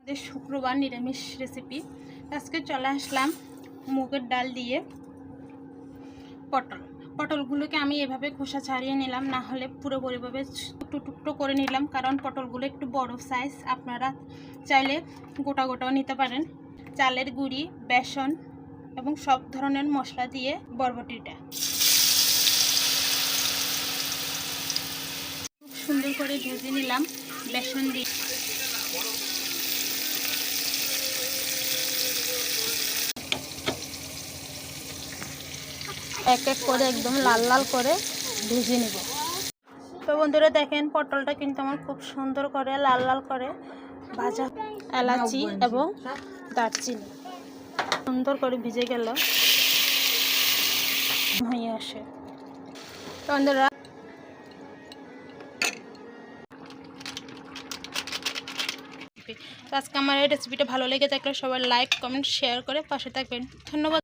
শুক্রবার নিরামিষ রেসিপি। আজকে চলে আসলাম মুগের ডাল দিয়ে পটলগুলোকে আমি এভাবে খোসা ছাড়িয়ে নিলাম, না হলে পুরোপুরিভাবে টুকরো টুকরো করে নিলাম, কারণ পটলগুলো একটু বড় সাইজ। আপনারা চাইলে গোটা গোটাও নিতে পারেন। চালের গুঁড়ি, বেসন এবং সব ধরনের মশলা দিয়ে বরবটিটা খুব সুন্দর করে ভেজে নিলাম বেসন দিয়ে। এক এক করে একদম লাল লাল করে ভেজে নেব। তো বন্ধুরা দেখেন, পটলটা কিন্তু আমার খুব সুন্দর করে লাল লাল করে ভাজা। এলাচি এবং দারচিনি সুন্দর করে ভিজে গেল হয়ে আসে। তো বন্ধুরা আজকে আমার এই রেসিপিটা ভালো লেগে থাকলে সবাই লাইক, কমেন্ট, শেয়ার করে পাশে থাকবেন। ধন্যবাদ।